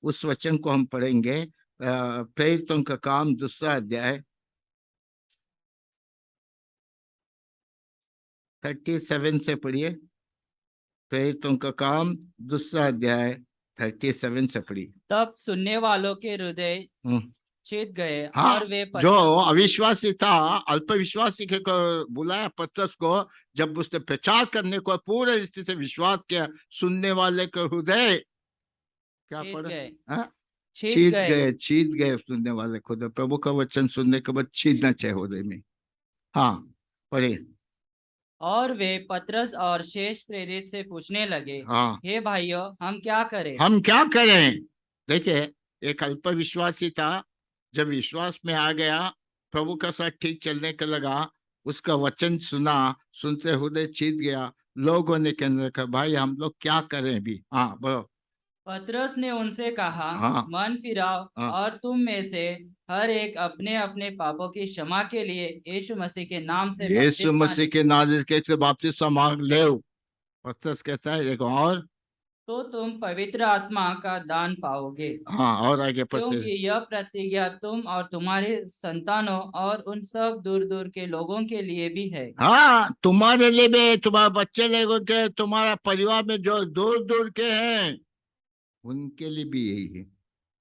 उस वचन को हम पढ़ेंगे। प्रेरितों का काम 2 अध्याय 37 से पढ़िए। प्रेरितों का काम 2 अध्याय 37 से पढ़िए। तब सुनने वालों के हृदय हम्म। छिद गए हाँ, और वे जो अविश्वासी था, अल्पविश्वासी के को बुलाया पतरस को, जब उसने प्रचार करने को पूरे रीति से विश्वास किया, सुनने वाले के हृदय क्या छिद पड़ा? गए हाँ? छिद गए छीत गए सुनने वाले खुद। प्रभु का वचन सुनने के बाद छीतना चाहिए हृदय में। हाँ, पढ़े। और वे पतरस और शेष प्रेरित से पूछने लगे, हाँ, हे भाइयों, हम क्या करें? हम क्या करें? देखिए, एक अल्पविश्वासी था, जब विश्वास में आ गया, प्रभु का साथ ठीक चलने का लगा, उसका वचन सुना, सुनते हृदय छीत गया। लोगों ने कहने लगा, भाई हम लोग क्या करें अभी? हाँ, बोलो। पतरस ने उनसे कहा, हाँ, मन फिराओ हाँ, और तुम में से हर एक अपने अपने पापों की क्षमा के लिए यीशु मसीह के नाम से यीशु बपतिस्मा मसीह ले, के नाम के बपतिस्मा मांग ले। पतरस कहता है एक और। तो तुम पवित्र आत्मा का दान पाओगे, हाँ, और आगे पढ़ते। क्योंकि यह प्रतिज्ञा तुम और तुम्हारे संतानों और उन सब दूर दूर के लोगों के लिए भी है। हाँ, तुम्हारे लिए भी, तुम्हारे बच्चे लोगों के, तुम्हारा परिवार में जो दूर दूर के हैं, उनके लिए भी यही है,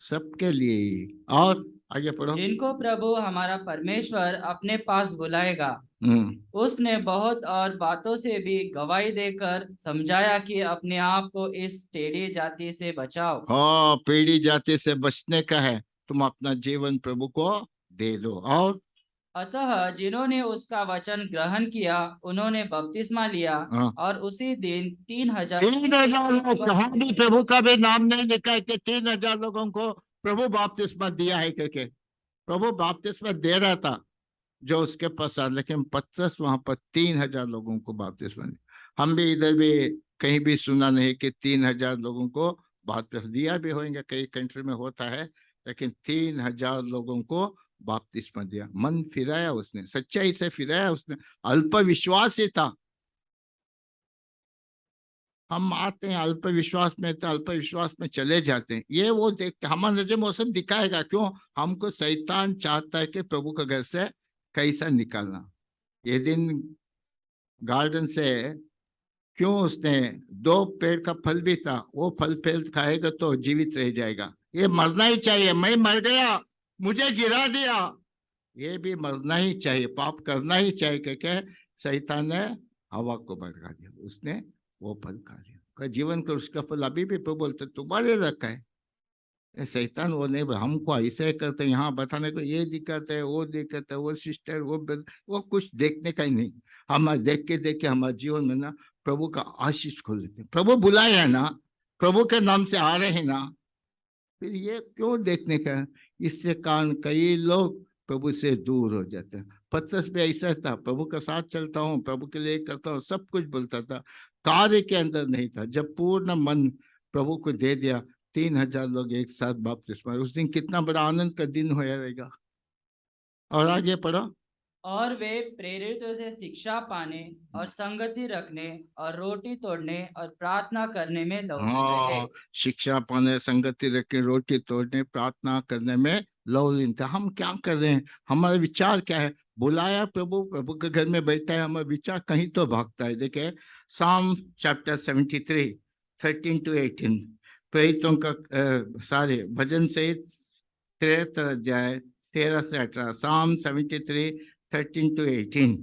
सबके लिए यही। और आगे पढ़ो। जिनको प्रभु हमारा परमेश्वर अपने पास बुलाएगा। हम्म। उसने बहुत और बातों से भी गवाही देकर समझाया कि अपने आप को इस टेढ़ी जाति से बचाओ। हाँ, पीढ़ी जाति से बचने का है, तुम अपना जीवन प्रभु को दे दो। और अतः जिन्होंने उसका वचन ग्रहण किया उन्होंने बपतिस्मा लिया, हाँ, और उसी दिन 3,000 3,000 लोग, जहां भी प्रभु का भी नाम नहीं लिखा है कि 3,000 लोगों को प्रभु बपतिस्मा दिया है करके। प्रभु बपतिस्मा दे रहा था जो उसके पास आ, लेकिन पतरस वहां पर 3,000 लोगों को बपतिस्मा दिया। हम भी इधर भी कहीं भी सुना नहीं कि 3,000 लोगों को बपतिस्मा दिया। भी होंगे, कई कंट्री में होता है, लेकिन 3,000 लोगों को बपतिस्मा दिया। मन फिराया उसने, सच्चाई से फिराया उसने, अल्प विश्वास ही था। हम आते हैं अल्प विश्वास में, तो अल्प विश्वास में चले जाते हैं। ये वो देखते, हमारा नजर मौसम दिखाएगा क्यों। हमको शैतान चाहता है कि प्रभु के घर से कैसा निकालना। ये दिन गार्डन से क्यों उसने 2 पेड़ का फल भी था, वो फल पेड़ खाएगा तो जीवित रह जाएगा। ये मरना ही चाहिए, मैं मर गया, मुझे गिरा दिया, ये भी मरना ही चाहिए, पाप करना ही चाहिए। क्या शैतान ने हवा को भड़का दिया, उसने वो फल खा लिया का जीवन का, उसका फल अभी भी प्रभु बोलते तुम्हारे रखा है। शैतान वो नहीं, हमको ऐसे करते, यहाँ बताने को ये दिक्कत है, वो दिक्कत है, वो सिस्टर, वो कुछ देखने का ही नहीं। हम देख के हमारे जीवन में ना प्रभु का आशीष खोल देते हैं। प्रभु बुलाए हैं ना, प्रभु के नाम से आ रहे हैं ना, फिर ये क्यों देखने का है? इससे कारण कई लोग प्रभु से दूर हो जाते हैं। पतरस भी ऐसा था, प्रभु के साथ चलता हूँ, प्रभु के लिए करता हूँ, सब कुछ बोलता था, कार्य के अंदर नहीं था। जब पूर्ण मन प्रभु को दे दिया, 3,000 लोग एक साथ बपतिस्मा, उस दिन कितना बड़ा आनंद का दिन होया रहेगा। और आगे पढ़ो। और वे प्रेरितों से शिक्षा पाने और संगति रखने और रोटी तोड़ने और प्रार्थना करने में लवलीन रहे। हाँ, शिक्षा पाने, संगति रखने, रोटी तोड़ने, प्रार्थना करने में लवलीन था। हम क्या कर रहे हैं? हमारा विचार क्या है? बुलाया प्रभु, प्रभु के घर में बैठा है, हमारा विचार कहीं तो भागता है। देखे साम चैप्टर 73 13-18, प्रेरितों का सारे भजन सहित 73 अध्याय 13 से 18, साम 73 13-18।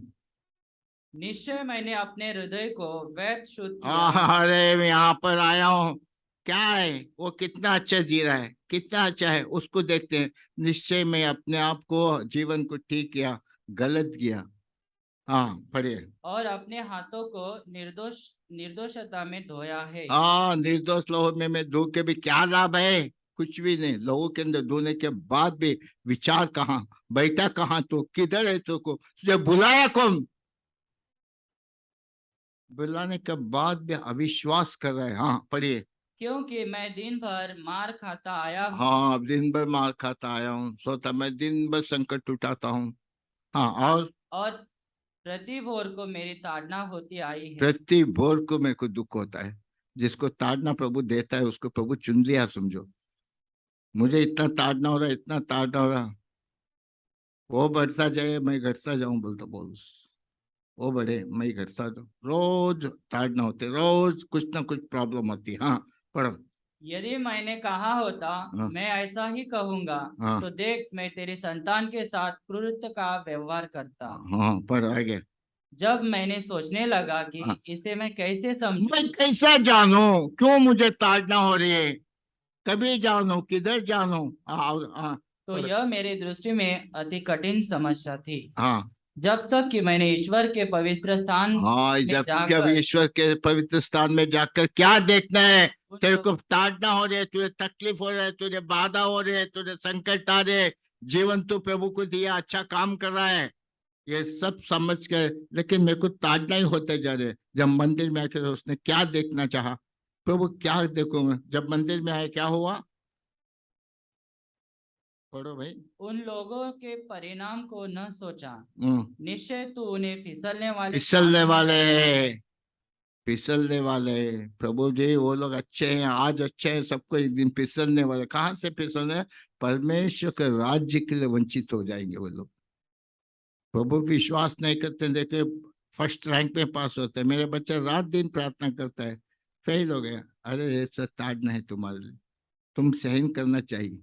निश्चय मैंने अपने हृदय को व्यर्थ शुद्ध किया। अरे मैं यहाँ पर आया हूँ, क्या है वो, कितना अच्छा जी रहा है, कितना अच्छा है, उसको देखते हैं। निश्चय में अपने आप को, जीवन को ठीक किया, गलत किया। हाँ, पढ़िए। और अपने हाथों को निर्दोषता में धोया है। हाँ, निर्दोष लहू में मैं धो के भी क्या लाभ है? कुछ भी नहीं। लहू के अंदर धोने के बाद भी विचार कहाँ, बैठा कहाँ, तो किधर है? तो को तुझे बुलाया कौन? बुलाने के बाद भी अविश्वास कर रहा है। हाँ, पढ़िए। क्योंकि मैं दिन भर मार खाता आया हूँ, हाँ, दिन भर मार खाता आया हूँ, सोता मैं दिन भर संकट उठाता हूँ। हाँ, और प्रति भोर को मेरी ताड़ना होती आई है। प्रति भोर को मेरे को दुख होता है। जिसको ताड़ना प्रभु देता है, उसको प्रभु चुन लिया समझो। मुझे इतना ताड़ना हो रहा है, इतना ताड़ना हो रहा, वो बढ़ता जाए मैं घटता जाऊं, बोलता पौलुस। वो बढ़े मैं घटता जाऊं, रोज ताड़ना होते, रोज कुछ ना कुछ प्रॉब्लम होती। हाँ, पढ़ो। यदि मैंने कहा होता हाँ मैं ऐसा ही कहूंगा, हाँ तो देख मैं तेरी संतान के साथ क्रूरता का व्यवहार करता। हाँ, पढ़ आगे। जब मैंने सोचने लगा कि हाँ, इसे मैं कैसे मैं समझूं, कैसा जानूं क्यों मुझे ताड़ना हो रही है, कभी जानूं किधर जानूं। हाँ, तो पढ़। यह मेरी दृष्टि में अति कठिन समस्या थी। हाँ जब तक कि मैंने ईश्वर के पवित्र स्थान हाँ, में जब जब जाकर ईश्वर के पवित्र स्थान में जाकर क्या देखना है? उन तेरे लोग को ताड़ना हो रही है, तुझे तकलीफ हो रहा है, तुझे बाधा हो रही है, तुझे संकट आ रहे हैं, जीवन तू प्रभु को दिया, अच्छा काम कर रहा है, ये सब समझ कर, लेकिन मेरे को ताड़ना ही होते जा रहे। जब मंदिर में आकर उसने क्या देखना चाहा, प्रभु क्या देखूं मैं? जब मंदिर में आए क्या हुआ? पढ़ो भाई। उन लोगों के परिणाम को न सोचा। हम्म। निश्चय तू उन्हें फिसलने वाले फिसलने स्थानों में वाले रखेगा। हैं, फिसलने वाले हैं। प्रभु जी वो लोग अच्छे हैं, आज अच्छे हैं, सबको एक दिन फिसलने वाले। कहाँ से फिसलने? परमेश्वर के राज्य के लिए वंचित हो जाएंगे वो लोग। प्रभु विश्वास नहीं करते, देखे फर्स्ट रैंक में पास होते हैं, मेरे बच्चा रात दिन प्रार्थना करता है, फेल हो गया। अरे ये सब ताड़ना है तुम्हारे लिए, तुम सहन करना चाहिए।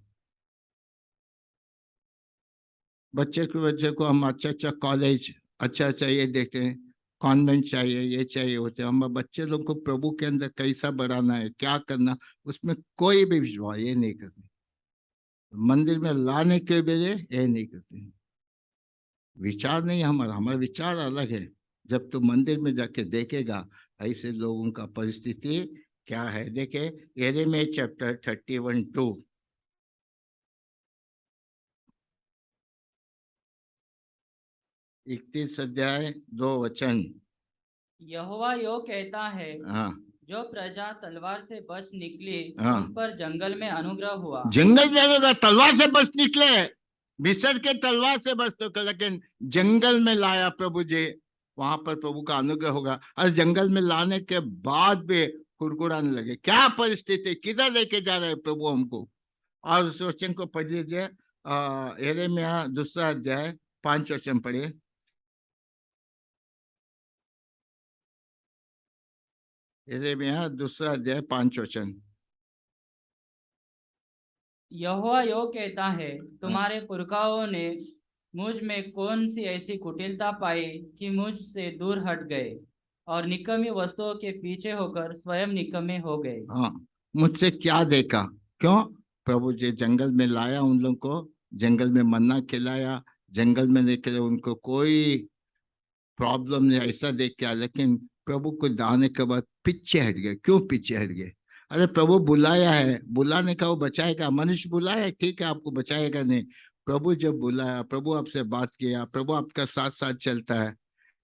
बच्चे को हम अच्छा अच्छा कॉलेज, अच्छा अच्छा ये देखते हैं, कॉन्वेंट चाहिए, ये चाहिए, होते हम बच्चे लोग को प्रभु के अंदर कैसा बढ़ाना है, क्या करना, उसमें कोई भी विश्वास ये नहीं करते। मंदिर में लाने के लिए ये नहीं करते। विचार नहीं हमारा, हमारा विचार अलग है। जब तू मंदिर में जाके देखेगा ऐसे लोगों का परिस्थिति क्या है, देखे यिर्मयाह चैप्टर 31:2। 31 अध्याय 2 वचन। यहोवा यो कहता है, हाँ जो प्रजा तलवार से बच निकली हाँ, उन पर जंगल में अनुग्रह हुआ। जंगल में रहेगा, तलवार से बच निकले, मिस्र के तलवार से बच तो, लेकिन जंगल में लाया प्रभु जी, वहां पर प्रभु का अनुग्रह होगा। और जंगल में लाने के बाद भी कुड़कुड़ाने लगे, क्या परिस्थिति, किधर लेके जा रहे हैं प्रभु हमको? और उस वचन को पढ़ लीजिए, यिर्मयाह 2 अध्याय 5 वचन पढ़िए। यिर्मयाह 2 अध्याय 5 वचन। यहोवा यो कहता है, तुम्हारे पुरखाओं ने मुझ में कौन सी ऐसी कुटिलता पाई कि मुझसे दूर हट गए और निकम्मी वस्तुओं के पीछे होकर स्वयं निकम्मे हो गए। हाँ, मुझसे क्या देखा? क्यों? प्रभु जी जंगल में लाया उन लोगों को, जंगल में मन्ना खिलाया, जंगल में लेकर उनको कोई प्रॉब्लम नहीं, ऐसा देख के आया, लेकिन प्रभु को दाने के बाद पीछे हट गए। क्यों पीछे हट गए? अरे प्रभु बुलाया है, बुलाने का वो बचाएगा, मनुष्य बुलाया है, ठीक है, आपको बचाएगा नहीं। प्रभु जब बुलाया, प्रभु आपसे बात किया, प्रभु आपका साथ साथ चलता है,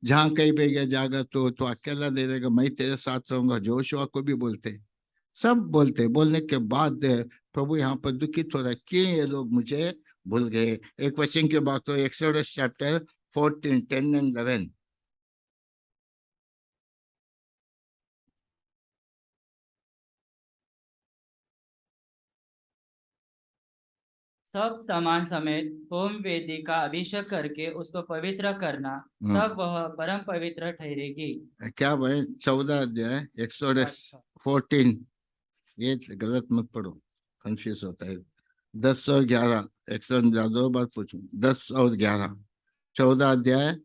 जहाँ कहीं भी गया जाएगा तो अकेला दे देगा, मैं तेरे साथ रहूंगा, जोशुआ को भी बोलते, सब बोलते, बोलने के बाद प्रभु यहाँ पर दुखित हो रहा है कि ये लोग मुझे भूल गए। एक वचन की बात तो एक्सोडस चैप्टर 14, 10 and 11। सब सामान समेत होम वेदी का अभिषेक करके उसको पवित्र करना, तब वह परम पवित्र ठहरेगी। क्या भाई? 14 अध्याय एक्सोडस अच्छा। 14, ये गलत मत पढ़ो, कंफ्यूज होता है। 10 और 11, 2 बार पूछू, 10 और 11, 14 अध्याय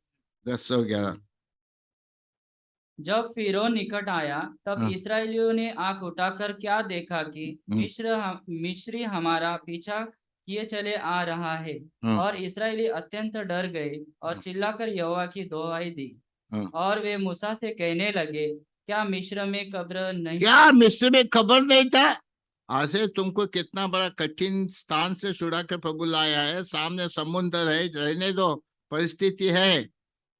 10 और 11। जब फिरौन निकट आया, तब हाँ इस्राएलियों ने आंख उठाकर क्या देखा कि हम्म, मिस्री हमारा पीछा किए चले आ रहा है। हाँ और इस्राएली अत्यंत डर गए और हाँ चिल्लाकर यहोवा की दुहाई दी। हाँ। और वे मूसा से कहने लगे, क्या मिस्र में कब्र नहीं? क्या मिस्र में खबर नहीं था? आज से तुमको कितना बड़ा कठिन स्थान से छुड़ा कर प्रभु लाया है, सामने समुद्र है, रहने दो, परिस्थिति है,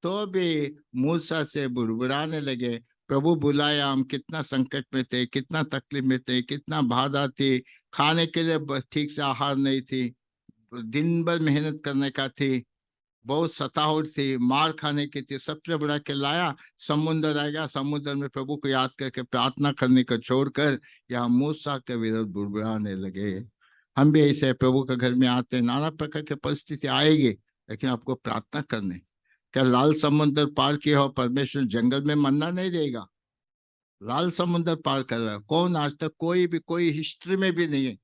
तो भी मूसा से बुड़बुड़ाने लगे। प्रभु बुलाया, हम कितना संकट में थे, कितना तकलीफ में थे, कितना बाधा थी, खाने के लिए ठीक से आहार नहीं थी, दिन भर मेहनत करने का थी, बहुत सताहट थी, मार खाने की थी, सबसे बड़ा के लाया, समुद्र आएगा, समुद्र में प्रभु को याद करके प्रार्थना करने को छोड़कर यहाँ मूसा के विरुद्ध बुड़बुड़ाने लगे। हम भी ऐसे प्रभु के घर में आते हैं, नाना प्रकार की परिस्थिति आएगी, लेकिन आपको प्रार्थना करने। क्या लाल समुद्र पार किया हो, परमेश्वर जंगल में मन्ना नहीं देगा? लाल समुद्र पार कर रहा है कौन? आज तक कोई हिस्ट्री में भी नहीं है।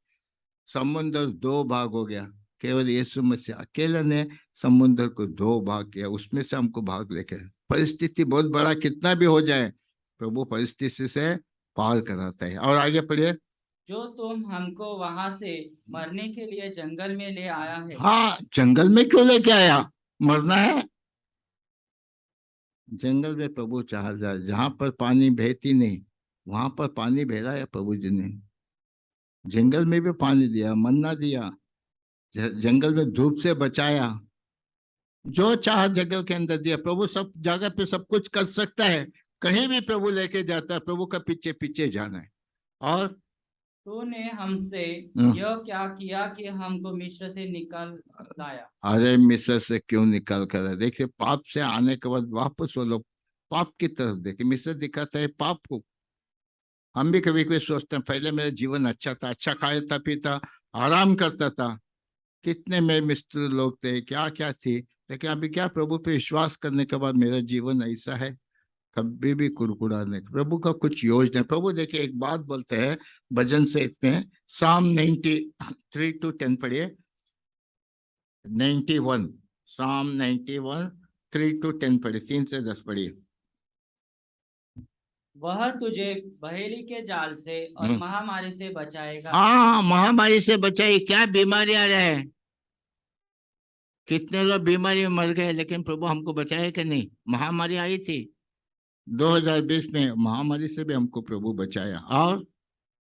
समुद्र दो भाग हो गया, केवल यीशु मसीह अकेले ने समुद्र को दो भाग किया, उसमें से हमको भाग लेके। परिस्थिति बहुत बड़ा कितना भी हो जाए, प्रभु परिस्थिति से पार कराता है। और आगे पढ़िए। जो तुम हमको वहां से मरने के लिए जंगल में ले आया है। हाँ, जंगल में क्यों लेके आया? मरना है? जंगल में प्रभु चाह जाए, जहां पर पानी बहती नहीं, वहां पर पानी बह रहा है प्रभु जी ने। जंगल में भी पानी दिया, मन्ना दिया, जंगल में धूप से बचाया, जो चाह जंगल के अंदर दिया। प्रभु सब जगह पे सब कुछ कर सकता है, कहीं भी प्रभु लेके जाता है, प्रभु का पीछे पीछे जाना है। और तूने हमसे यह क्या किया कि हमको मिस्र से निकाल लाया। अरे मिस्र से क्यों निकाल कर? देखिए, पाप से आने के बाद वापस वो लोग पाप की तरफ देखे। मिस्र दिखाता है पाप को। हम भी कभी कभी सोचते हैं पहले मेरा जीवन अच्छा था, अच्छा खाता पीता, आराम करता था, कितने में मिस्र लोग थे, क्या क्या थी। लेकिन अभी क्या, प्रभु पे विश्वास करने के बाद मेरा जीवन ऐसा है, कभी भी कुड़कुड़ा नहीं। प्रभु का कुछ योजना। प्रभु देखिए एक बात बोलते हैं भजन से में, साम 93-10 पढ़िए। 91, साम 91 3-10 पढ़िए, 3 से 10 पढ़िए। वह तुझे बहेली के जाल से और महामारी से बचाएगा। हाँ, महामारी से बचाई। क्या बीमारी आ रहा है, कितने लोग बीमारी में मर गए, लेकिन प्रभु हमको बचाए कि नहीं? महामारी आई थी 2020 में, महामारी से भी हमको प्रभु बचाया। और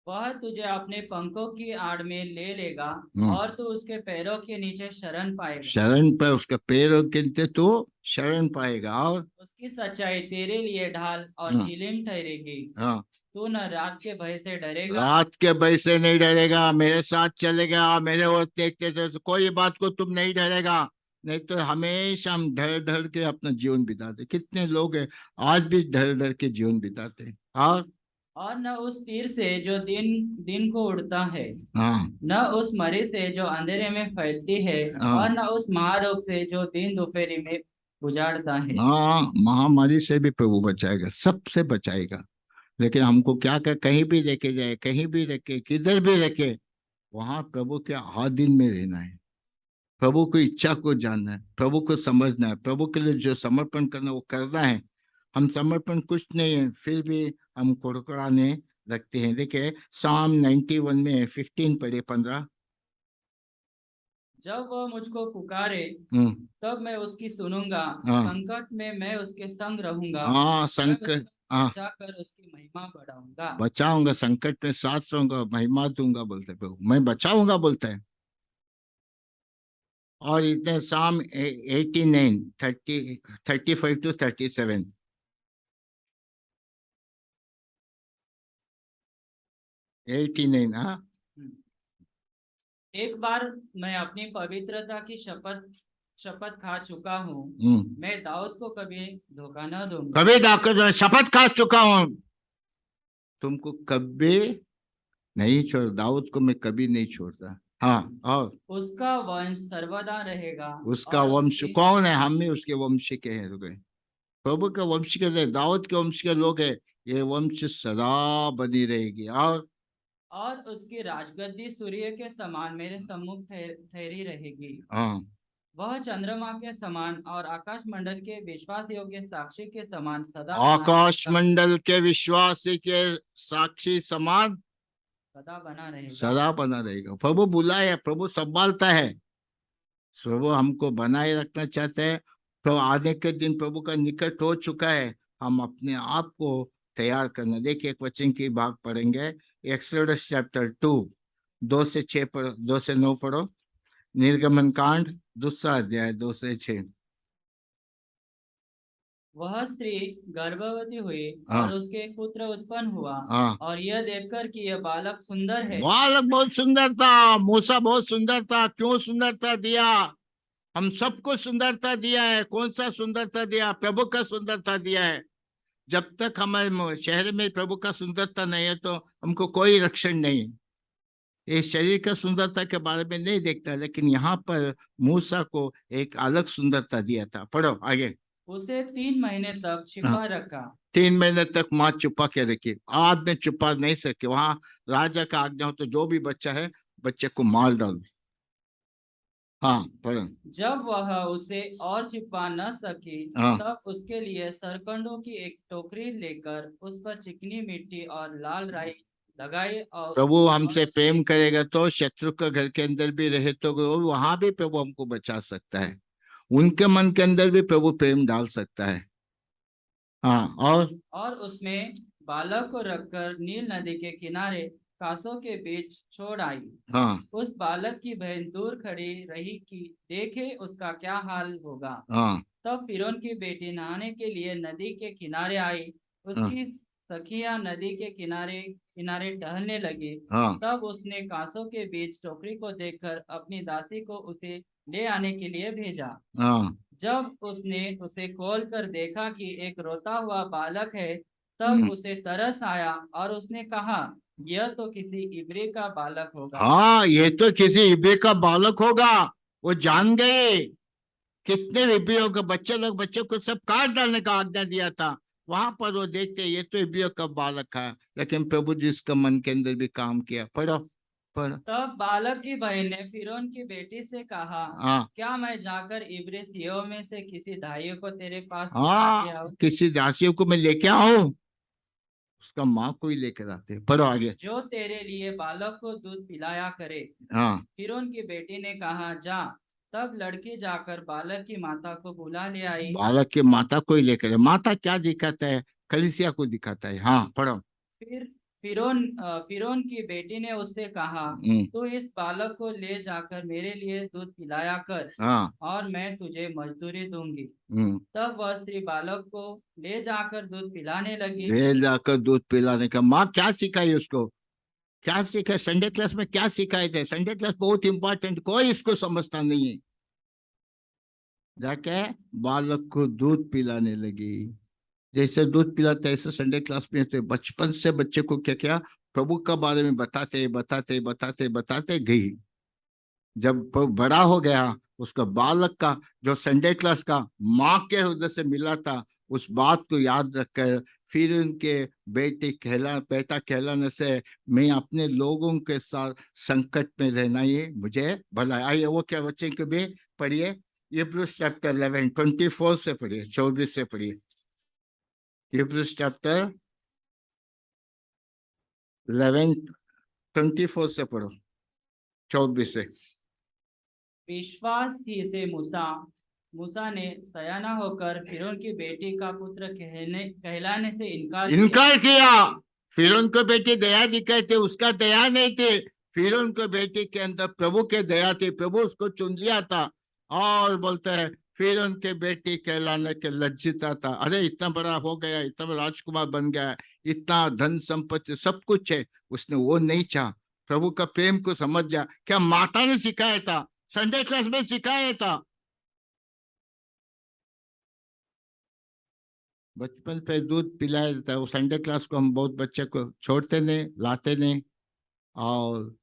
वह तुझे अपने पंखों की आड़ में ले लेगा और तू उसके पैरों के नीचे शरण पाएगा। शरण पर उसका पैरों के नीचे तो शरण पाएगा। और उसकी सच्चाई तेरे लिए ढाल और झिलिम ठहरेगी। हाँ, तू न रात के भय से डरेगा, रात के भय से नहीं डरेगा, मेरे साथ चलेगा, मेरे और देखते तो कोई बात को तुम नहीं डरेगा। नहीं तो हमेशा हम डर डर के अपना जीवन बिताते। कितने लोग हैं आज भी डर डर के जीवन बिताते हैं। और न उस तीर से जो दिन दिन को उड़ता है, हाँ, न उस मरी से जो अंधेरे में फैलती है, हाँ, और न उस महारोग से जो दिन दोपहरी में उजाड़ता है। हाँ, महामारी से भी प्रभु बचाएगा, सबसे बचाएगा। लेकिन हमको क्या कर, कहीं भी लेके जाए, कहीं भी रखे, किधर भी रखे, वहां प्रभु के आधीन में रहना है। प्रभु की इच्छा को जानना है, प्रभु को समझना है, प्रभु के लिए जो समर्पण करना है वो करना है। हम समर्पण कुछ नहीं है, फिर भी हम कुड़कुड़ाने लगते हैं। देखिए साम 91 में 15 पढ़े 15। जब वह मुझको पुकारे तब मैं उसकी सुनूंगा। संकट में मैं उसके संग रहूंगा। हाँ, संकट बचाकर उसकी महिमा बढ़ाऊंगा। बचाऊंगा, संकट में साथ रहूंगा, महिमा दूंगा बोलते प्रभु, मैं बचाऊंगा बोलते हैं। और इतने साम 89 35-37। 89। हाँ, एक बार मैं अपनी पवित्रता की शपथ शपथ खा चुका हूँ। मैं दाऊद को कभी धोखा न दूंगा। कभी दाऊद शपथ खा चुका हूँ, तुमको कभी नहीं छोड़, दाऊद को मैं कभी नहीं छोड़ता। हाँ, और उसका वंश सर्वदा रहेगा। उसका वंश कौन है? हम ही उसके वंश के हैं लोग, प्रभु के वंश के, दाऊद के वंश के लोग हैं। ये वंश सदा बनी रहेगी। और उसकी राजगद्दी सूर्य के समान मेरे सम्मुख ठहरी रहेगी। हाँ, वह चंद्रमा के समान और आकाश मंडल के विश्वास योग्य साक्षी के समान सदा आकाश मंडल के विश्वासी के साक्षी समान सदा बना रहेगा। सदा बना रहेगा। प्रभु बुलाया, प्रभु संभालता है, प्रभु हमको बनाए रखना चाहते हैं। तो आने के दिन प्रभु का निकट हो चुका है, हम अपने आप को तैयार करना। देखिए एक वचन की भाग पढ़ेंगे, एक्सोडस चैप्टर 2 2 से 6 पढ़ो, 2 से 9 पढ़ो। निर्गमन कांड 2 अध्याय 2 से 6। वह स्त्री गर्भवती हुई और उसके एक पुत्र उत्पन्न हुआ। और यह देखकर कि यह बालक सुंदर है। बालक बहुत सुंदर था, मूसा बहुत सुंदर था। क्यों सुंदरता दिया? हम सबको सुंदरता दिया है। कौन सा सुंदरता दिया? प्रभु का सुंदरता दिया है। जब तक हमारे शहर में प्रभु का सुंदरता नहीं है तो हमको कोई रक्षण नहीं। ये शरीर का सुंदरता के बारे में नहीं देखता, लेकिन यहाँ पर मूसा को एक अलग सुंदरता दिया था। पढ़ो आगे। उसे 3 महीने तक हाँ, छिपा रखा। 3 महीने तक माँ छुपा के रखी, आज में छुपा नहीं सके। वहां राजा का आज्ञा हो तो जो भी बच्चा है बच्चे को मार डालो। हाँ पढ़ो। जब वह उसे और छिपा न सकी, हाँ, तब उसके लिए सरकंडों की एक टोकरी लेकर उस पर चिकनी मिट्टी और लाल राई लगाई प्रभु और हमसे उसे प्रेम करेगा तो शत्रु का घर के अंदर भी रहे तो वहां भी प्रभु हमको बचा सकता है। उनके मन के अंदर भी प्रभु प्रेम डाल सकता है। हाँ और उसमें बालक को रखकर नील नदी के किनारे कासों के बीच छोड़ आई। हाँ उस बालक की बहन दूर खड़ी रही कि देखे उसका क्या हाल होगा। हाँ तब फिरौन की बेटी नहाने के लिए नदी के किनारे आई। हाँ उसकी सखियां नदी के किनारे किनारे टहलने लगी। हाँ तब उसने कांसों के बीच टोकरी को देखकर अपनी दासी को उसे ले आने के लिए भेजा। हाँ। जब उसने उसे खोल कर देखा कि एक रोता हुआ बालक है, तब हम्म। उसे तरस आया और उसने कहा, यह तो किसी इब्री का बालक होगा। हाँ, ये तो किसी इब्री का बालक होगा। वो जान गए। कितने इब्रियों के बच्चे लोग बच्चे को सब काट डालने का आज्ञा दिया था। वहां पर वो देखते ये तो इब्रियों का बालक है, लेकिन प्रभु जी इसका मन के अंदर भी काम किया। पढ़ो पढ़ो। तब बालक की बहन ने फिरौन की बेटी से कहा, हाँ क्या मैं जाकर इब्री स्त्रियों में से किसी दाइयों को तेरे पास बुला ले हाँ, आऊं, किसी दासियों को मैं लेके आऊं। उसका माँ को ही लेकर आते। पढ़ो आगे। जो तेरे लिए बालक को दूध पिलाया करे। हाँ, फिरौन की बेटी ने कहा, जा। तब लड़की जाकर बालक की माता को बुला ले आई। बालक के माता को ही लेकर माता क्या दिखाता है? कलीसिया को दिखाता है। हाँ पढ़ो। फिर फिरौन की बेटी ने उससे कहा, हम्म। तू इस बालक को ले जाकर मेरे लिए दूध पिलाया कर, हाँ। और मैं तुझे मजदूरी दूंगी। हम्म। तब वह स्त्री बालक को ले जाकर दूध पिलाने लगी। ले जाकर दूध पिलाने का माँ क्या सिखाई उसको? क्या सीखा संडे क्लास में? क्या सिखाए थे? संडे क्लास बहुत इंपॉर्टेंट, कोई इसको समझता नहीं है। जाके बालक को दूध पिलाने लगी। जैसे दूध पिलाते ऐसे संडे क्लास में थे, बचपन से बच्चे को क्या क्या प्रभु का बारे में बताते बताते बताते बताते गई। जब बड़ा हो गया, उसका बालक का जो संडे क्लास का माँ के हृदय से मिला था, उस बात को याद रखकर फिर उनके बेटा कहलाने से मैं अपने लोगों के साथ संकट में रहना ही मुझे भला। आइए वो क्या बच्चे को भी पढ़िए। इब्रूस चैप्टर 11 24 से पढ़िए, 24 से पढ़िए। इब्रूस चैप्टर 11 24 से पढ़ो, 24 से। विश्वास ही से मूसा मूसा ने सयाना होकर फिरौन की बेटी का पुत्र कहलाने से इनकार किया। इनकार किया। फिर उनको बेटी दया दिखाई थे, उसका दया नहीं थे। फिर उनको बेटी के अंदर प्रभु के दया थी, प्रभु उसको चुन लिया था। और बोलते हैं फिर उनके बेटी कहलाने के लज्जिता था। अरे इतना बड़ा हो गया, इतना बड़ा राजकुमार बन गया, इतना धन संपत्ति सब कुछ है, उसने वो नहीं चाहा। प्रभु का प्रेम को समझ गया। क्या माता ने सिखाया था? संडे क्लास में सिखाया था। बचपन पे दूध पिलाया जाता है। वो संडे क्लास को हम बहुत बच्चे को छोड़ते नहीं, लाते नहीं। और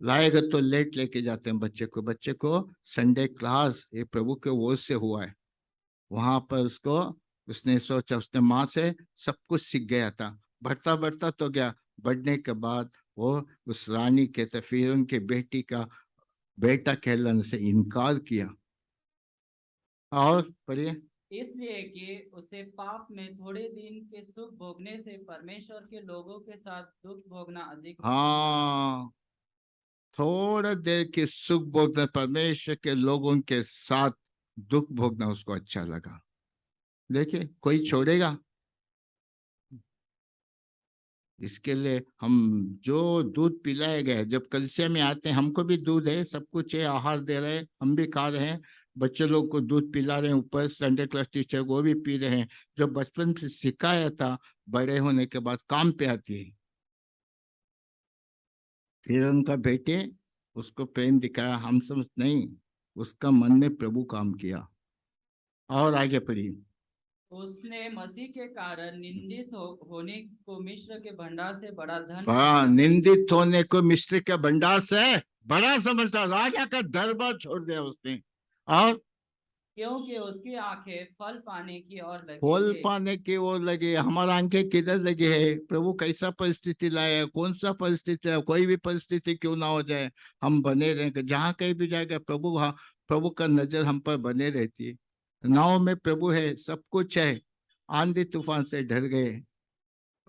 लाएगा तो लेट लेके जाते हैं बच्चे को संडे क्लास ये प्रभु के वो से हुआ है। वहां पर उसको उसने सोचा, उसने माँ से सब कुछ सीख गया था। बढ़ता बढ़ता तो गया। बढ़ने के बाद वो उस रानी के फिर उनकी बेटी का बेटा कहलाने से इनकार किया। और पढ़िए। इसलिए कि उसे पाप में थोड़े दिन के सुख भोगने से परमेश्वर के लोगों के साथ दुख भोगना अधिक उत्तम समझा। हाँ, थोड़ा देर के सुख भोगना परमेश्वर के लोगों के साथ दुख भोगना उसको अच्छा लगा। देखिए कोई छोड़ेगा? इसके लिए हम जो दूध पिलाए गए, जब कलिसिया में आते हैं हमको भी दूध है, सब कुछ है, आहार दे रहे हैं, हम भी खा रहे हैं। बच्चे लोग को दूध पिला रहे हैं, ऊपर संडे क्लास टीचर वो भी पी रहे हैं। जो बचपन से सिखाया था बड़े होने के बाद काम पे आती है। फिर उनका बेटे उसको प्रेम दिखाया, हम समझ नहीं, उसका मन में प्रभु काम किया। और आगे पढ़िए। उसने मसीह के कारण निंदित होने को मिस्र के भंडार से बड़ा धन बड़ा समझा, निंदित होने को मिस्र के भंडार से बड़ा समझता, राजा का दरबार छोड़ दिया उसने। और क्योंकि उसकी आंखें फल पाने की ओर लगी फल थे। पाने की ओर लगे। हमारा आंखें किधर लगे है? प्रभु कैसा परिस्थिति लाया है, कौन सा परिस्थिति है, कोई भी परिस्थिति क्यों ना हो जाए, हम बने रहेंगे। जहाँ कहीं भी जाएगा प्रभु, वहाँ प्रभु का नजर हम पर बने रहती है। नाव में प्रभु है, सब कुछ है। आंधी तूफान से डर गए,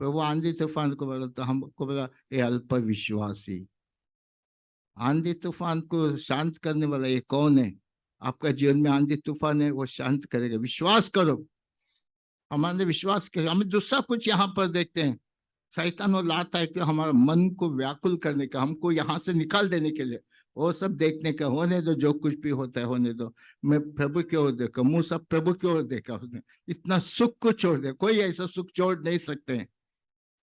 प्रभु आंधी तूफान को बोला तो हमको बोला ये अल्प विश्वासी। आंधी तूफान को शांत करने वाला ये कौन है? आपका जीवन में आंधी तूफान है, वो शांत करेगा, विश्वास करो। हमारे विश्वास के हमें दूसरा कुछ यहाँ पर देखते हैं। शैतान वो लाता है कि हमारा मन को व्याकुल करने का, हमको यहाँ से निकाल देने के लिए। वो सब देखने का, होने दो, जो कुछ भी होता है होने दो। मैं प्रभु की ओर देखा, मुंह सब प्रभु की ओर देखा। उसने इतना सुख को छोड़ दिया, कोई ऐसा सुख छोड़ नहीं सकते हैं।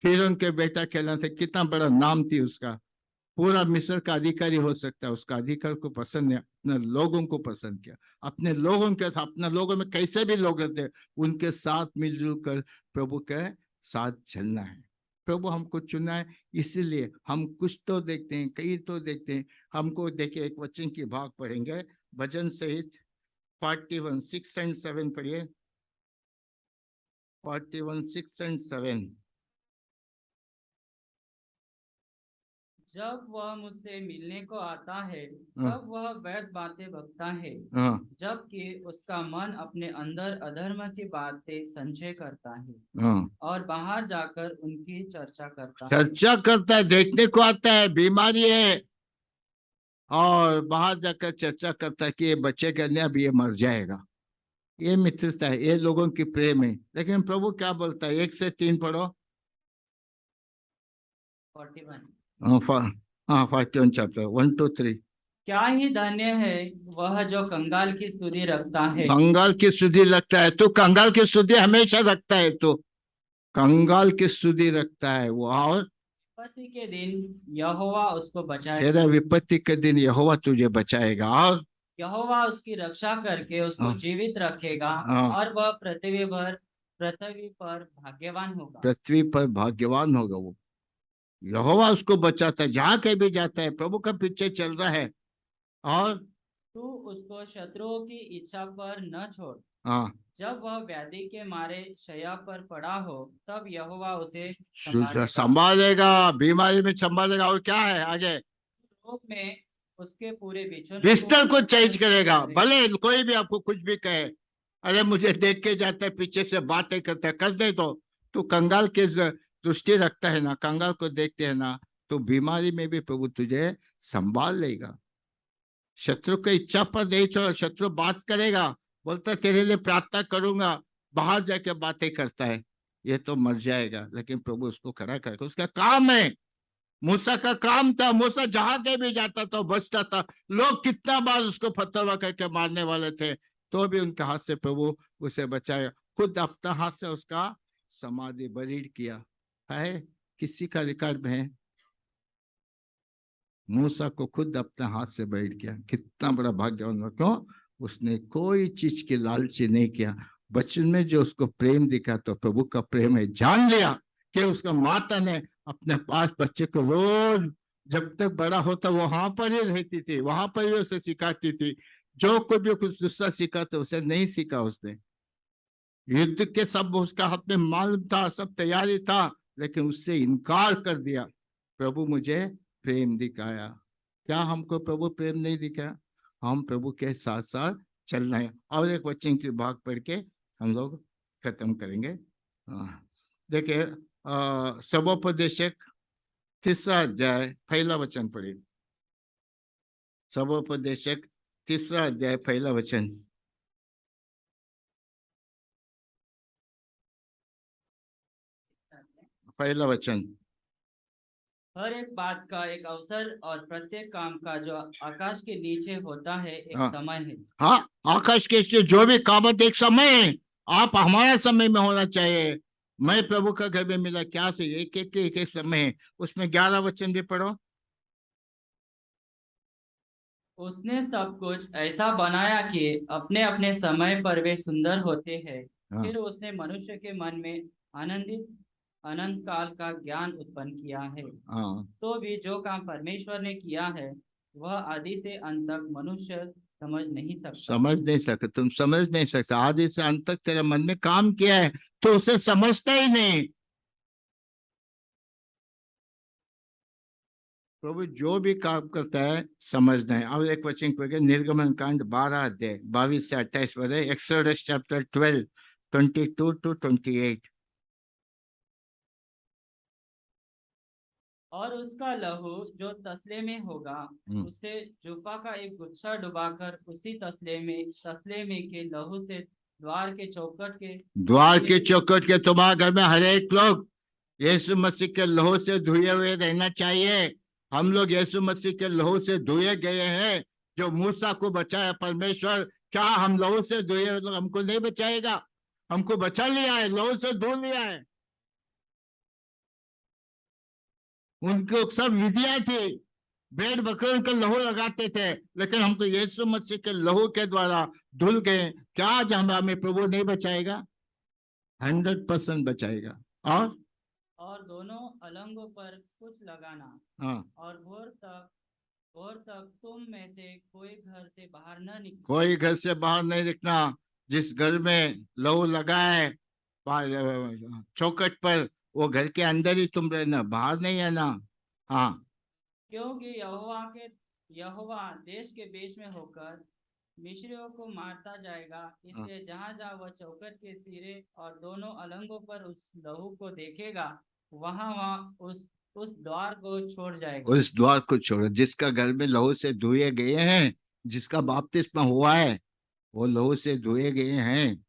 फिर उनके बेटा कहलाने से कितना बड़ा नाम थी उसका, पूरा मिस्र का अधिकारी हो सकता है। उसका अधिकार को पसंद नहीं, अपने लोगों को पसंद किया। अपने लोगों के साथ, अपने लोगों में कैसे भी लोग रहते उनके साथ मिलजुल कर प्रभु के साथ चलना है। प्रभु हमको चुना है, इसीलिए हम कुछ तो देखते हैं, कई तो देखते हैं। हमको देखिए, एक वचन की भाग पढ़ेंगे भजन सहित 41 6 एंड 7 पढ़िए। 41 6 एंड 7। जब वह मुझसे मिलने को आता है, हाँ तब वह व्यर्थ बातें बकता है, हाँ जबकि उसका मन अपने अंदर अधर्म की बातें संचय करता है हाँ। और बाहर जाकर उनकी चर्चा करता है। चर्चा करता है, देखने को आता है, बीमारी है, और बाहर जाकर चर्चा करता है कि ये बचेगा नहीं, अब ये मर जाएगा। ये मित्रता है, ये लोगों की प्रेम है। लेकिन प्रभु क्या बोलता है? 1 से 3 पढ़ो। 41। हाँ 41 चैप्टर 1 to 3। क्या ही धन्य है वह जो कंगाल की स्तुति रखता है। कंगाल की सुधि लगता है, तो कंगाल की सुधि हमेशा रखता है, तो कंगाल की सुधि रखता है वो। और विपत्ति के दिन यहोवा उसको तेरा बचाएगा। विपत्ति के दिन यहोवा तुझे बचाएगा। और यहोवा उसकी रक्षा करके उसको हाँ, जीवित रखेगा हाँ, और वह पृथ्वी पर भाग्यवान होगा। पृथ्वी पर भाग्यवान होगा वो। यहोवा उसको बचाता है, जहाँ कहीं भी जाता है प्रभु का पीछे चल रहा है। और तू उसको शत्रुओं की इच्छा पर न छोड़। हाँ, जब वह व्याधि के मारे शैया पर पड़ा हो, तब यहोवा उसे संभालेगा। संभालेगा, बीमारी में संभालेगा। और क्या है आगे? रोग में उसके पूरे बिछौनों बिस्तर को चेंज करेगा, करेगा। भले कोई भी आपको कुछ भी कहे। अरे मुझे देख के जाता है, पीछे से बातें करता है, कर दे तो। तू कंगाल की दृष्टि रखता है ना, कंगाल को देखते है ना, तो बीमारी में भी प्रभु तुझे संभाल लेगा। शत्रु की इच्छा पर नहीं छोड़, शत्रु बात करेगा, बोलता है तेरे लिए प्रार्थना करूंगा, बाहर जाके बातें करता है, ये तो मर जाएगा। लेकिन प्रभु उसको खड़ा करके, उसका काम है। मूसा का काम था, मूसा जहां कहीं भी जाता था बचता था। लोग कितना बार उसको पत्थरवा करके मारने वाले थे, तो भी उनके हाथ से प्रभु उसे बचाया। खुद अपना हाथ से उसका समाधि बरीड किया है। किसी का रिकॉर्ड में है? मूसा को खुद अपने हाथ से बैठ किया। कितना बड़ा भाग्यवान हो। क्यों? उसने कोई चीज की लालची नहीं किया। बचपन में जो उसको प्रेम दिखा, तो प्रभु का प्रेम है, जान लिया कि उसका माता ने अपने पास बच्चे को रोज जब तक बड़ा होता वहां पर ही रहती थी, वहां पर ही उसे सिखाती थी। जो कोई भी कुछ दूसरा सीखा तो उसे नहीं सीखा उसने। युद्ध के सब उसका हाथ में माल था, सब तैयारी था, लेकिन उससे इनकार कर दिया। प्रभु मुझे प्रेम दिखाया। क्या हमको प्रभु प्रेम नहीं दिखाया? हम प्रभु के साथ साथ चलना है। और एक वचन की भाग पढ़ के हम लोग खत्म करेंगे। देखिए, सबोपदेशक 3 अध्याय पहला वचन पढ़िए। सबोपदेशक 3 अध्याय पहला वचन। पहला वचन। हर एक बात का एक अवसर और प्रत्येक काम का जो आकाश के नीचे होता है एक हाँ समय है। हाँ, आकाश के जो भी कामत एक समय है। आप हमारा समय में होना चाहिए। मैं प्रभु का घर में मिला क्या से एक समय है। उसमें 11 वचन भी पढ़ो। उसने सब कुछ ऐसा बनाया कि अपने अपने समय पर वे सुंदर होते हैं हाँ फिर उसने मनुष्य के मन में आनंदित अनंत काल का ज्ञान उत्पन्न किया है। हाँ तो भी जो काम परमेश्वर ने किया है वह आदि से अंत तक मनुष्य समझ नहीं सकता। समझ नहीं सकते, तुम समझ नहीं सकते। आदि से अंत तक तेरे मन में काम किया है तो उसे समझता ही नहीं। प्रभु जो भी काम करता है समझना है। अब एक वचन पढ़े, निर्गमन कांड 12 अध्याय 22 से 28 पढ़े, एक्सोडस चैप्टर 12 22 to 28। और उसका लहू जो तसले में होगा उसे जुफा का एक गुच्छा डुबाकर उसी तसले में के लहू से द्वार के चौखट के तुम्हारे घर में हर एक लोग यीशु मसीह के लहू से धुए हुए रहना चाहिए। हम लोग यीशु मसीह के लहू से धुए गए हैं। जो मूसा को बचाया परमेश्वर, क्या हम लहू से धुए हुए लोग हमको नहीं बचाएगा? हमको बचा लिया है, लहू से धो लिया है। उनको सब विधियां थी, भेड़ बकरों का लहू लगाते थे, लेकिन हम तो यीशु मसीह के लहू के द्वारा धुल गए। क्या आज हमें प्रभु नहीं बचाएगा? 100% बचाएगा। और दोनों अलंगों पर कुछ लगाना। हाँ, और भोर तक तुम में से कोई घर से बाहर न निकले। कोई घर से बाहर नहीं निकलना। जिस घर में लहू लगा है चौखट पर, वो घर के अंदर ही तुम रहना, बाहर नहीं है ना। हाँ, क्योंकि यहोवा देश के बीच में होकर मिस्रियों को मारता जाएगा। इसलिए जहां जहां वह चौखट के सिरे और दोनों अलंगों पर उस लहू को देखेगा, वहां वहां उस द्वार को छोड़ जाएगा। उस द्वार को छोड़ो। जिसका घर में लहू से धुए गए हैं, जिसका बपतिस्मा हुआ है, वो लहू से धुए गए हैं,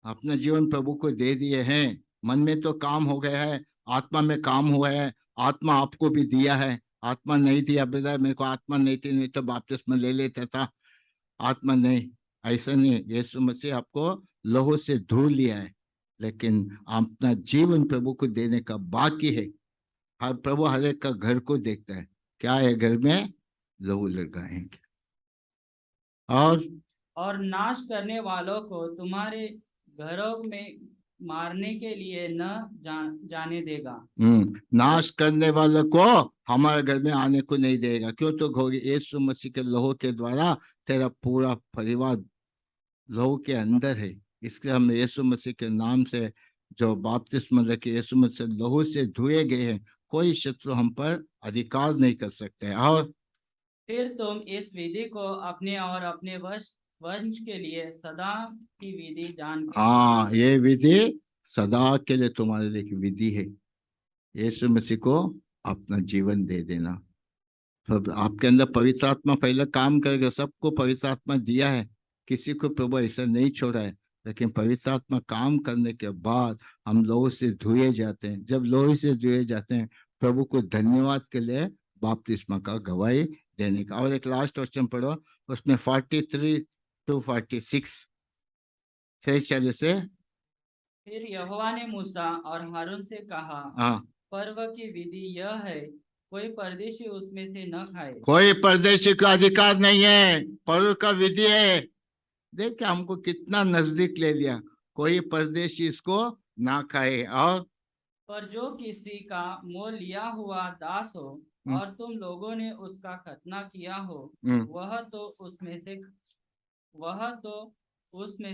अपना जीवन प्रभु को दे दिए हैं। मन में तो काम हो गया है, आत्मा में काम हुआ है। आत्मा आपको भी दिया है। आत्मा नहीं दिया ब्रदर, मेरे को आत्मा नहीं थी, नहीं तो बपतिस्मा ले लेता था। आत्मा नहीं, ऐसा नहीं। यीशु मसीह आपको लहू से धो लिया है, लेकिन अपना जीवन प्रभु को देने का बाकी है। हर प्रभु हर एक का घर को देखता है, क्या है घर में लहू लगाएंगे। और नाश करने वालों को तुम्हारे घरों में मारने के लिए न जाने देगा। नाश करने वालों को हमारे घर में आने को नहीं देगा। क्यों? तो यीशु मसीह के लहू के द्वारा तेरा पूरा परिवार लहू के अंदर है। इसलिए हम यीशु मसीह के नाम से जो बपतिस्मा लेके यीशु मसीह लहू से धुए गए हैं, कोई शत्रु हम पर अधिकार नहीं कर सकते। और फिर तुम इस विधि को अपने और अपने वंश के लिए सदा की विधि जान। हाँ, ये विधि सदा के लिए तुम्हारे लिए एक विधि है। यीशु मसीह को अपना जीवन दे देना। तो आपके अंदर पवित्र आत्मा पहले काम करेगा। सबको पवित्र आत्मा दिया है, किसी को प्रभु ऐसा नहीं छोड़ा है। लेकिन पवित्र आत्मा काम करने के बाद हम लोगों से धुए जाते हैं। जब लोहे से धुए जाते हैं, प्रभु को धन्यवाद के लिए बपतिस्मा का गवाही देने का। और एक लास्ट क्वेश्चन पढ़ो, उसमें 43 to 46 से 40 से। फिर यहोवा ने मूसा और हारून से कहा, हाँ, पर्व की विधि यह है, कोई परदेशी उसमें से न खाए। कोई परदेशी का अधिकार नहीं है, पर्व का विधि है। देखिए हमको कितना नजदीक ले लिया। कोई परदेशी इसको ना खाए। और पर जो किसी का मोल लिया हुआ दास हो और तुम लोगों ने उसका खतना किया हो, वह तो उसमें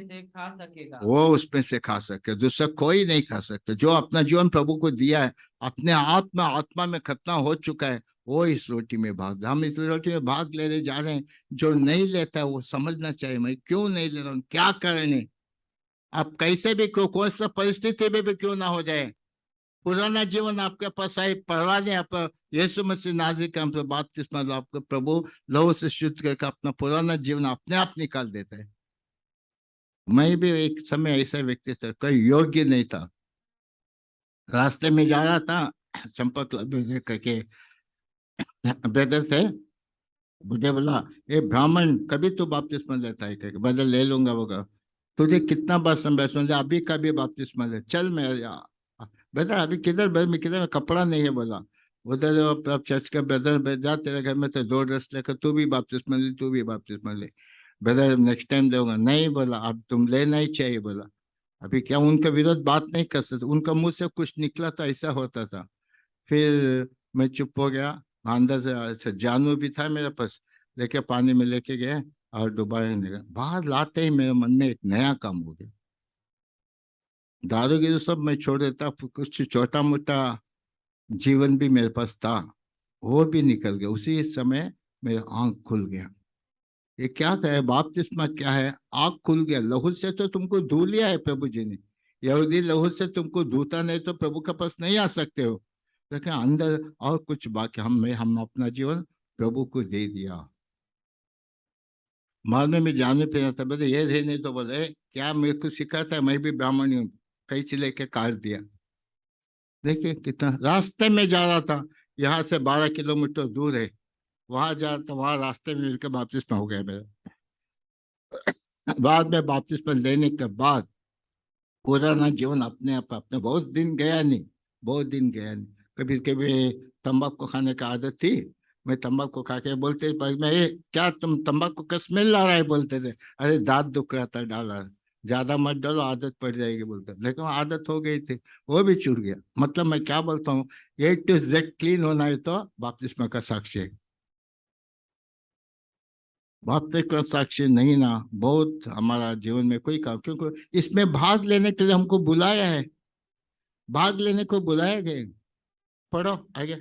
से खा सकेगा। वो उसमें से खा सके, दूसरा कोई नहीं खा सकता। जो अपना जीवन प्रभु को दिया है, अपने आत्मा में खतना हो चुका है, वो इस रोटी में भाग। हम इस रोटी में भाग लेने जा रहे हैं। जो नहीं लेता वो समझना चाहिए, मैं क्यों नहीं ले रहा हूँ, क्या कारण है। आप कैसे भी कोई सा परिस्थिति में भी क्यों ना हो जाए, पुराना जीवन आपके पास आए, परवाह नहीं। आप यीशु मसीह नाज़री का हमसे बपतिस्मा लो, आपको प्रभु लहू से शुद्ध करके अपना पुराना जीवन अपने आप निकाल देता है। मैं भी एक समय ऐसा व्यक्ति था, कोई योग्य नहीं था। रास्ते में जा रहा था, चंपक करके ब्रदर थे, मुझे बोला, ये ब्राह्मण कभी तो बपतिस्मा लेता है? करके बदल ले लूंगा। वो तुझे कितना बार समझा, अभी कभी बपतिस्मा ले, चल। मैं बेटा अभी किधर में कपड़ा नहीं है। बोला उधर चर्च का ब्रदर जा, तेरे घर में तो 2 ड्रेस लेकर तू भी बपतिस्मा ले, तू भी बपतिस्मा ले। ब्रदर नेक्स्ट टाइम दूंगा, नहीं बोला अब तुम लेना ही चाहिए बोला। अभी क्या उनका विरोध बात नहीं कर सकते, उनका मुंह से कुछ निकला था ऐसा होता था। फिर मैं चुप हो गया। अंदर से अच्छा जानू भी था मेरे पास, लेके पानी में लेके गए और दोबारा निकला। बाहर लाते ही मेरे मन में एक नया काम हो गया। दारूगिरी सब मैं छोड़ देता, कुछ छोटा मोटा जीवन भी मेरे पास था, वो भी निकल गया। उसी समय मेरा आंख खुल गया। ये क्या है बपतिस्मा क्या है? आंख खुल गया। लहू से तो तुमको धो लिया है प्रभु जी ने। यहूदी लहू से तुमको धोता नहीं तो प्रभु के पास नहीं आ सकते हो, लेकिन अंदर और कुछ बाकी हम अपना जीवन प्रभु को दे दिया। बाद में मैं जानने पे था, बोले ये थे नहीं तो बोले क्या मेरे को सिखाता है, मैं भी ब्राह्मण हूँ, कैंची लेके काट दिया। देखिए कितना रास्ते में जा रहा था, यहाँ से 12 किलोमीटर दूर है, वहां जा रहा था, वहां रास्ते में मिलकर बपतिस्मा हो गया मेरा। बाद में बपतिस्मा लेने के बाद पुराना जीवन अपने आप अपने बहुत दिन गया नहीं, बहुत दिन गया नहीं। कभी कभी तंबाकू खाने का आदत थी, मैं तंबाकू खा के बोलते पर मैं ये क्या तुम तंबाकू का स्मेल आ रहा है बोलते थे। अरे दांत दुख रहा था डाला, ज्यादा मत डालो आदत पड़ जाएगी बोलते, लेकिन आदत हो गई थी, वो भी छूट गया। मतलब मैं क्या बोलता हूँ, ए टू जेड क्लीन होना है तो बपतिस्मा का साक्ष्य है। बपतिस्मा का साक्ष्य नहीं ना, बहुत हमारा जीवन में कोई काम, क्योंकि इसमें भाग लेने के लिए हमको बुलाया है, भाग लेने को बुलाया गया। पढ़ो आगे।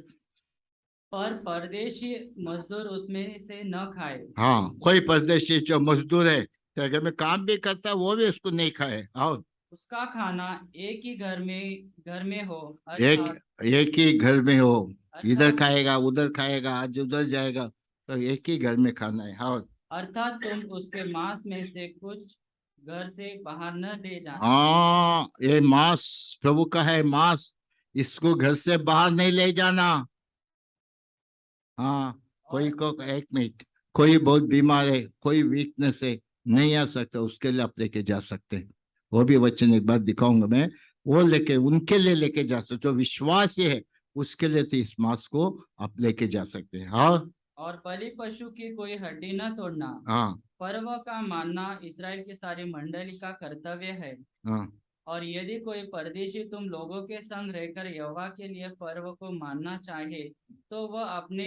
पर परदेशी मजदूर उसमें से न खाए। हाँ, कोई परदेशी जो मजदूर है तो अगर में काम भी करता है वो भी उसको नहीं खाए। और उसका खाना एक ही घर में हो, एक अर्थात एक ही घर में हो, इधर अर्थात खाएगा उधर खाएगा आज उधर जाएगा, तो एक ही घर में खाना है। हाँ अर्थात तुम उसके मांस में से कुछ घर से बाहर न ले जाना। हाँ, ये मांस प्रभु का है, मांस इसको घर से बाहर नहीं ले जाना। हाँ, कोई और को एक मिनट, कोई बहुत बीमार है, कोई वीकनेस है, नहीं आ सकता, उसके लिए आप लेके जा सकते हैं। वो भी वचन एक बार दिखाऊंगा मैं, वो लेके उनके लिए लेके जा सकते, जो विश्वास है उसके लिए तो इस मांस को आप लेके जा सकते हैं। हाँ और बलि पशु की कोई हड्डी न तोड़ना। हाँ पर्व का मानना इसराइल की सारी मंडली का कर्तव्य है। हाँ और यदि कोई परदेशी तुम लोगों के संग रहकर यहोवा के लिए पर्व को मानना चाहे, तो वह अपने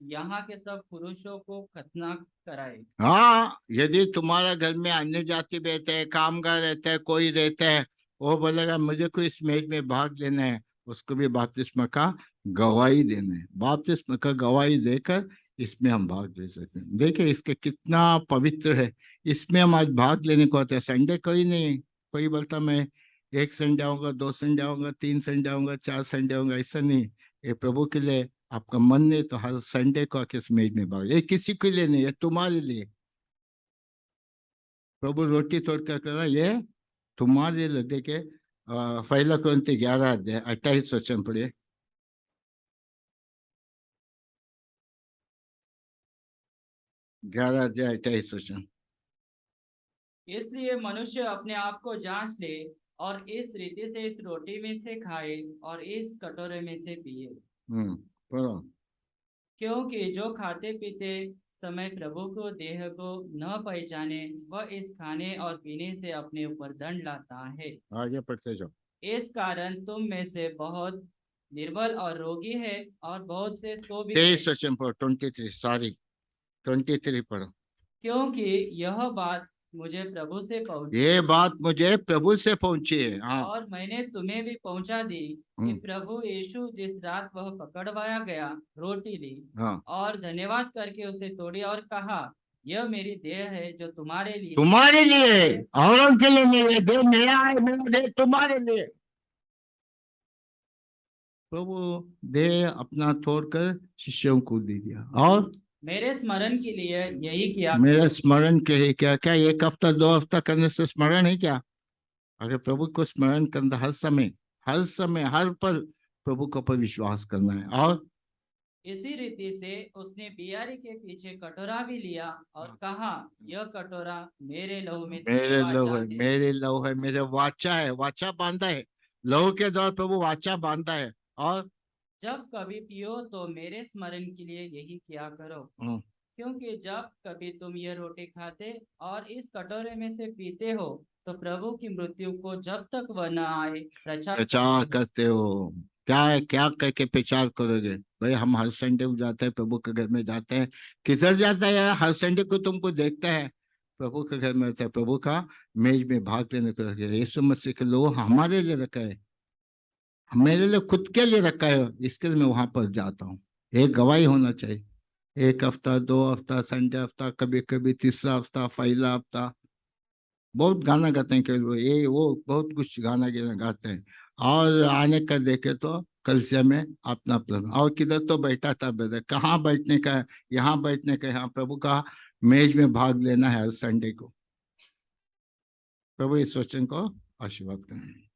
यहाँ के सब पुरुषों को खतना कराए। हाँ, यदि तुम्हारा घर में अन्य जाति रहते हैं, कामगार रहते हैं, कोई रहता है, वो बोलेगा मुझे को इस मैच में भाग लेना है, उसको भी बपतिस्मा का गवाही देना है। बपतिस्मा का गवाही देकर इसमें हम भाग ले सकते हैं। देखिए इसके कितना पवित्र है, इसमें हम आज भाग लेने को आते हैं। संडे कोई नहीं है, कोई बोलता मैं एक संडे आऊंगा, 2 संडे आऊंगा, 3 संडे आऊंगा, 4 संडे आऊंगा, ऐसा नहीं। ये प्रभु के लिए, आपका मन नहीं तो हर संडे को आके इस मैच में भाग, ये किसी के लिए नहीं है, तुम्हारे लिए। प्रभु रोटी तोड़ कर करना ये तुम्हारे लिए। देखे पहला क्रंति 11 अध्याय 28 वचन पढ़िए। 11 अध्याय 28 वचन। इसलिए मनुष्य अपने आप को जांच ले और इस रीति से इस रोटी में से खाए और इस कटोरे में से पिए। पढ़ो। क्योंकि जो खाते पीते समय प्रभु को देह को न पहचाने, वह इस खाने और पीने से अपने ऊपर दंड लाता है। आगे पढ़ते जाओ। इस कारण तुम में से बहुत निर्बल और रोगी है, और बहुत से सो भी गए। 23 वचन पढ़ो, 23, सॉरी 23 पढ़ो। क्योंकि यह बात मुझे प्रभु से पहुंची, ये बात मुझे प्रभु से पहुंची है। हाँ और मैंने तुम्हें भी पहुंचा दी, कि हम्म, प्रभु यीशु जिस रात वह पकड़वाया गया, रोटी ली हाँ, और धन्यवाद करके उसे तोड़ी और कहा, यह मेरी देह है जो तुम्हारे लिए। तुम्हारे लिए, औरों के लिए नहीं है, देह मेरा है, मेरा देह तुम्हारे लिए। प्रभु देह अपना छोड़कर शिष्यों को दे दिया, और मेरे स्मरण के लिए यही किया मेरा करो। स्मरण के है क्या? क्या 1 हफ्ता 2 हफ्ता करने से स्मरण है क्या? अगर प्रभु को स्मरण करना हर समय, हर समय हर पल प्रभु के ऊपर विश्वास करना है। और इसी रीति से उसने बियारी के पीछे कटोरा भी लिया और कहा, यह कटोरा मेरे लहू में से मेरे लहू वाचा है, है। मेरे लहू है, मेरे वाचा है, वाचा बांधा है, लहू के द्वारा प्रभु वाचा बांधा है। और जब कभी पियो तो मेरे स्मरण के लिए यही किया करो। क्योंकि जब कभी तुम यह रोटी खाते और इस कटोरे में से पीते हो तो प्रभु की मृत्यु को जब तक वह न आए प्रचार प्रचार करते हो। क्या है, क्या करके प्रचार करोगे भाई? हम हर संडे को जाते हैं, प्रभु के घर में जाते हैं। किधर जाता है यार? हर संडे को तुमको देखता है प्रभु के घर में रहता है, प्रभु का मेज में भाग लेने को रखे। यीशु मसीह के लोग हमारे लिए रखा है, मेरे लिए खुद के लिए रखा है, इसके लिए मैं वहां पर जाता हूँ। एक गवाही होना चाहिए। एक हफ्ता, 2 हफ्ता, संडे हफ्ता, कभी कभी तीसरा हफ्ता, पहला हफ्ता, बहुत गाना गाते हैं कई लोग, ये वो बहुत कुछ गाना गिना गाते हैं। और आने का देखे तो कलसिया में अपना प्रभु, और किधर तो बैठा था ब्रदर, कहाँ बैठने का है? यहाँ बैठने का है, यहाँ प्रभु का मेज में भाग लेना है हर संडे को। प्रभु इस वचन को आशीर्वाद करें।